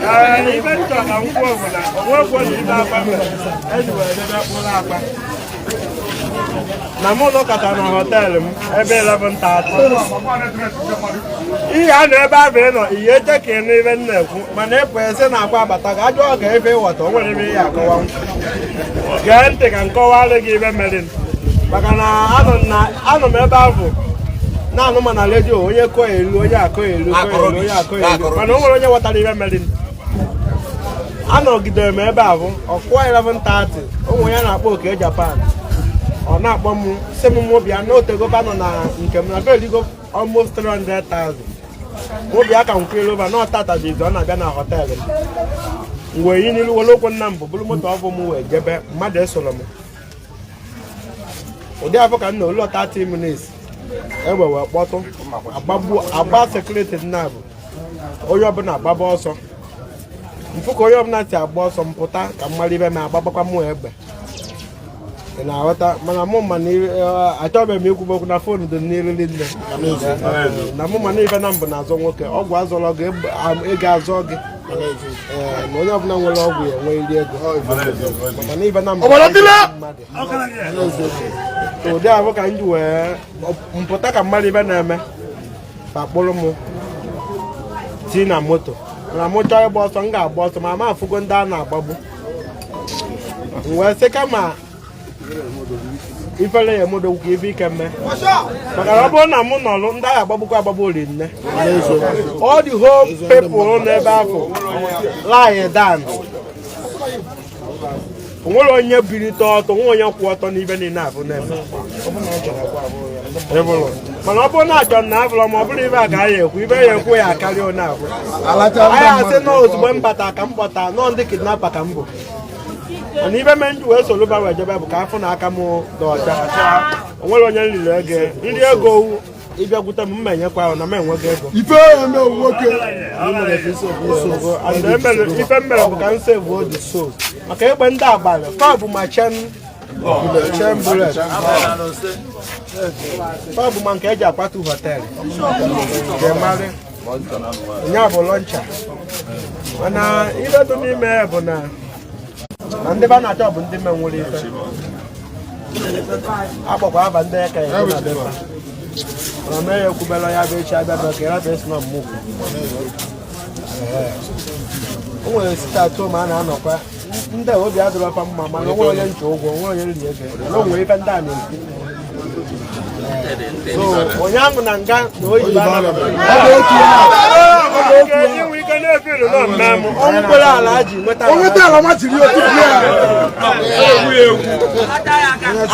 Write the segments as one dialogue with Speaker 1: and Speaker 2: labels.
Speaker 1: Even to a woman, what was it about? Anyway, na mo lokata na hotel ebe 11:30 ihe a na ebe abịa nọ ihe cheke na ebe nnekwu mana ekwesị na akwa abata ga ajọ ga ebe wọta nwere ebe ya akọwa gee ntị ka nkọwara gị ebe mere maka na anọ m ebe ahụ na-anụ ma na redio onye kọ elu onye akọ elu onye akọ elu mana o nwere onye ghọtara ebe mere anọgidere m ebe ahụ ọkụwa 11:30 ụmụ ya na-akpọ oke Japan ọ na-akpọ m sị m mobia na otegova nọ na nke m na beligo almost 300,000 mobia ka m kwere over na ọtata dị ọ na-abịa na họteelụ m wee yi n'ilu were okwu nna m bụ bụrụ moto ọbụ m wee jebe mmadụ esoro m ụdị afọ ka m na ụlọ 30 minutes egbe wee kpọtụ agba sekuriti nna bụ onye ọbụla agbaba ọsọ mfụ ka onye ọbụla si agba ọsọ mpụta ka m mara ibe m agbabakwa m egbe ị na-aghọta mana mụ ma achọbeghị m ikwu okwu na fon dị n'iru nne na mụ ma na ife na mbụ na-azọ nwoke ọgwụ azọrọ gị ego azọ gị na onye ọbụla nwere ọgwụ ya enwe iri ego maka na ife na mbụ ụdị ahụ ka m ji wee mpụta ka mmadụ ibe na-eme ka kpụrụ m ti na moto na mụ chọọ ịgba ọsọ m ga-agba ọsọ ma ma afụgo ndị a na-agbagbu wee sị kama ifele ya modo ka ibe ike mme maka na ọ bụrụ na mụ nọrụ ndị agha agbagbukwa agbagbu ori nne all the whole people n'ebe ahụ lie down o nwere onye bilite ọtọ nwe onye kwụ ọtọ n'ibe niile abụ na-eme mana ọ bụrụ na achọ na abụrụ ma ọ bụrụ ibe a ka ya ekwu ibe ya ekwu ya akarịa onye abụ anyị asị na ozugbo m bata ka m kpọta nọọ ndị kidnapa ka m bụ mana ibe me ndị wee soro wee jebe bụ ka afọ na aka m dị ọcha o nwere onye nriri ego nri ego ịbịagwute m mma enyekwa ahụ na m enwego ego ife mmere bụ ka m sevu odi so maka egbe ndị abalị fa bụ ma chen bulet fa bụ ma nke eji akwatu họteelụ ga-emarị onye bụ lọncha mana ibe dị n'ime ya bụ na ndị ba na-achọ bụ ndị menwere ife akpọkwa aba ndị aka ya na befa mana mee ya ekwubela ya bụ echi abịa ka ya bụ esi na mmụkwu o nwere site atụ ma a na-anọkwa ndị obi adịrọkwa mma mana onwe onye nche ụgwọ onwe onye nri ego na o nwere ife ndị a na-ekwu so onye ahụ na nga na oyibo inwe ike na-efiru na mmemme ọnwụ kwere ala ji nweta ala machiri otu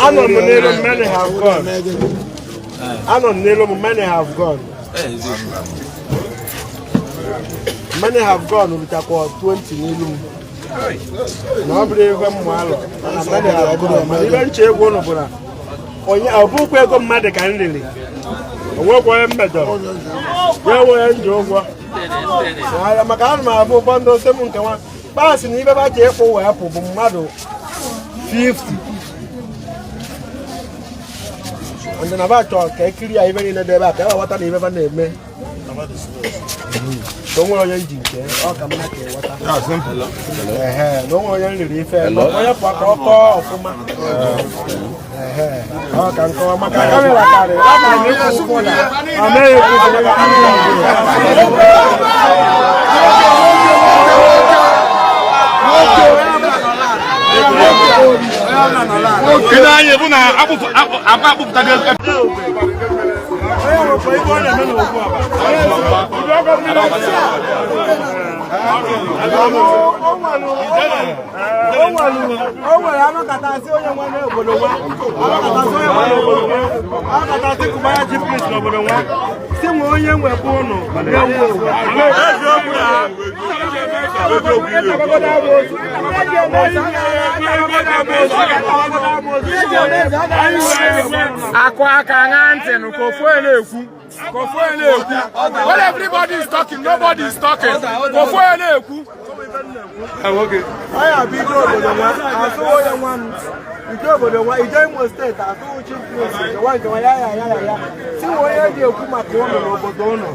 Speaker 1: anọ m n'elu many have gone anọ m n'elu m many have gone many have gone rụchakwa 20 n'ilu m na ọ bụrụ ebe mmụ alụ na many have gone mana ibe nche egwu ụnụ bụ na onye ọ bụkwa ego mmadụ ka m riri onwekwa onye mmejọrọ ya enwe onye nji ụgwọ maka anụ m abụ ụfọdụ ose m nke nwa paasị na ibe bacha ịkpụ wee pụ bụ mmadụ 50 ndị na ba chọrọ ka ekiri ya ibe niile dị ebe a ka ghọta na ibe ba na-eme na onwere onye nji nke ọ ka mma ka ịghọta na onwere onye nriri ife onye pụọ ka ọ kọọ ọfụma ọ ka nkọwa maka kamera karịrị
Speaker 2: anyị bụ na akpụpụtago
Speaker 1: o nwere anọkọtasị onye nwe n'obodo nwa anọkọtasị onye nwe n'obodo nwa anọkọtasị Kubaya Chief Priest n'obodo nwa si nwe onye nwekwa ụnụ
Speaker 2: akụ aka na ntị nụ ka ofu na-ekwu when everybody is talking nobody is talking ka ofu na-ekwu
Speaker 1: I have been over the one. I saw the one. Ije obodo nwa Ije Imo steeti atụ chief priest nkewa ya si nwe onye ji ekwu maka ụlọ n'obodo ụlọ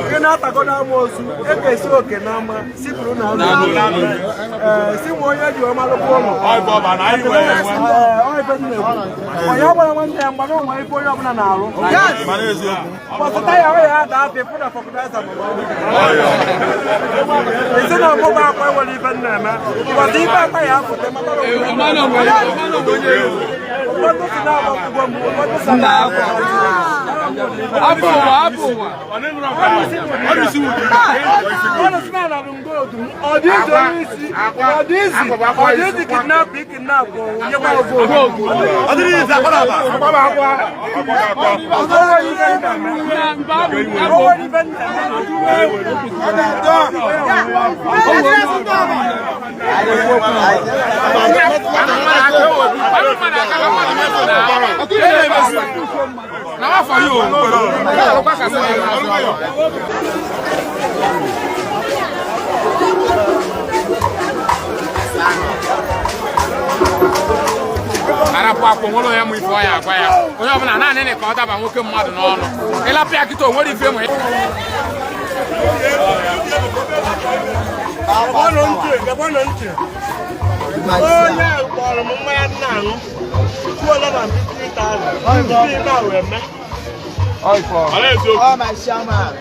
Speaker 1: nke na-atagodo amoosu ekesi oke n'ama sipụrụ na si nwe onye ji ọmalụkwa ụlọ onye ọbụla nwanne ya mgbe n'ụwa ife onye ọbụla na-arụ kpọtụta ya onye ya daa afọ ịfụ na fọkụtaiza isi na ọgbụgba akwa enwere ife na-eme ụbọchị ife aka ya apụta
Speaker 2: Now for you. Arapa ko ngolo ya mu ifo ya kwa ya. Onye obuna na nene ka otaba nwoke mmadu n'ọnụ. Ila pia kito nwere ife mu. Gabon nti. Oh yeah, kpọrọ m mmanya nna aṅụ. 250,000. Oh my shaman.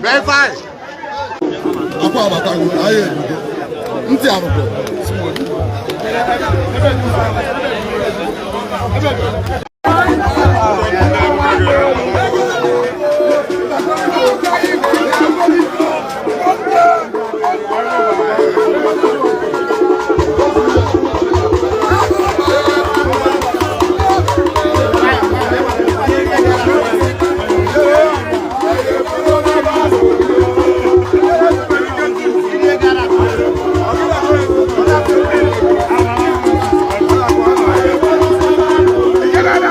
Speaker 3: Verify. Apa abata wo aye nti abuko.
Speaker 2: Get out!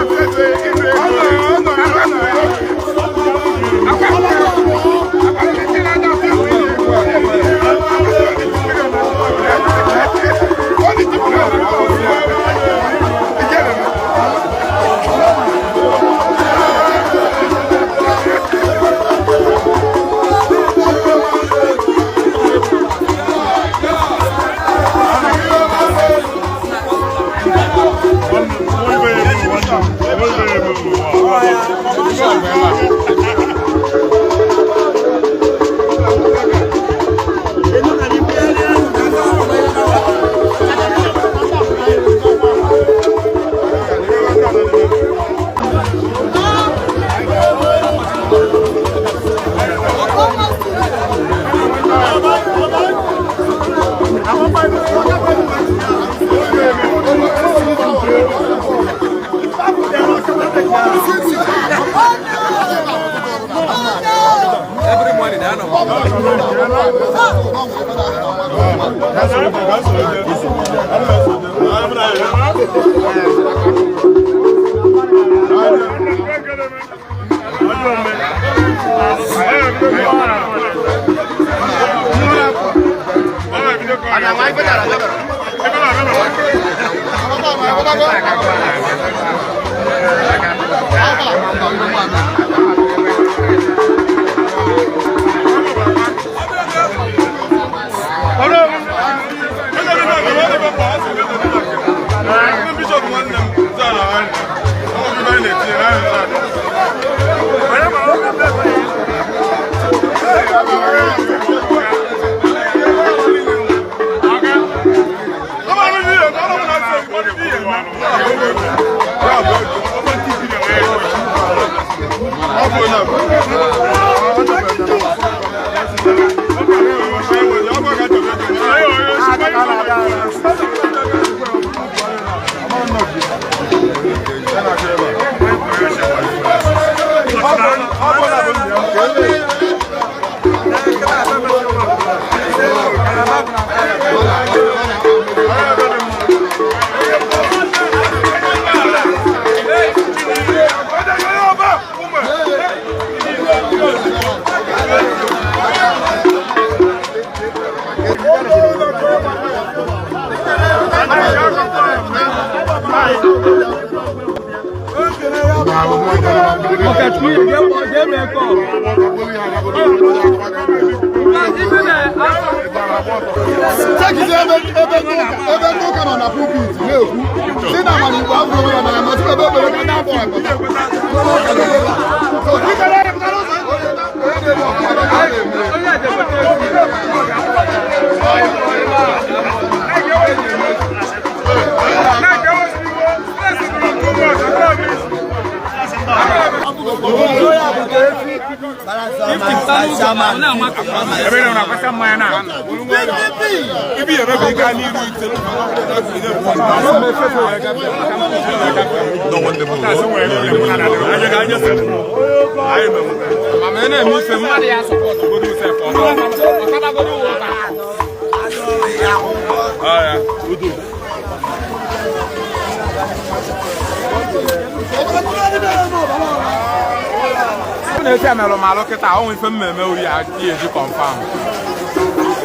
Speaker 2: na-esi amelụ malụ kịta onwe ife mmemme ori ya eji kọnfam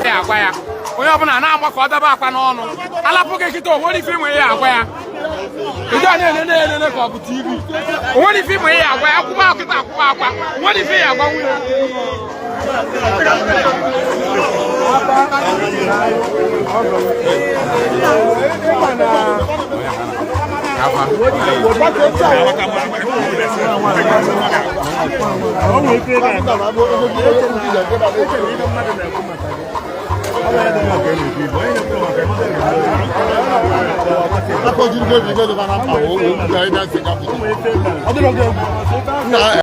Speaker 2: ya agwa ya onye ọbụla na-agba ka ọ debe akwa n'ọnụ alapụ gị kịta onwere ife inwe ya agwa ya ịjọ na-elele ka ọ bụ TV onwere ife inwe ya agwa ya akwụba kịta akwụba akwa onwere ife ya agwa nwunye
Speaker 3: Akọ̀jú ní bẹ́ẹ̀ bí bẹ́ẹ̀ ló bá náà pàwọ́ òun gba ẹ̀dá ìsìnká fún un.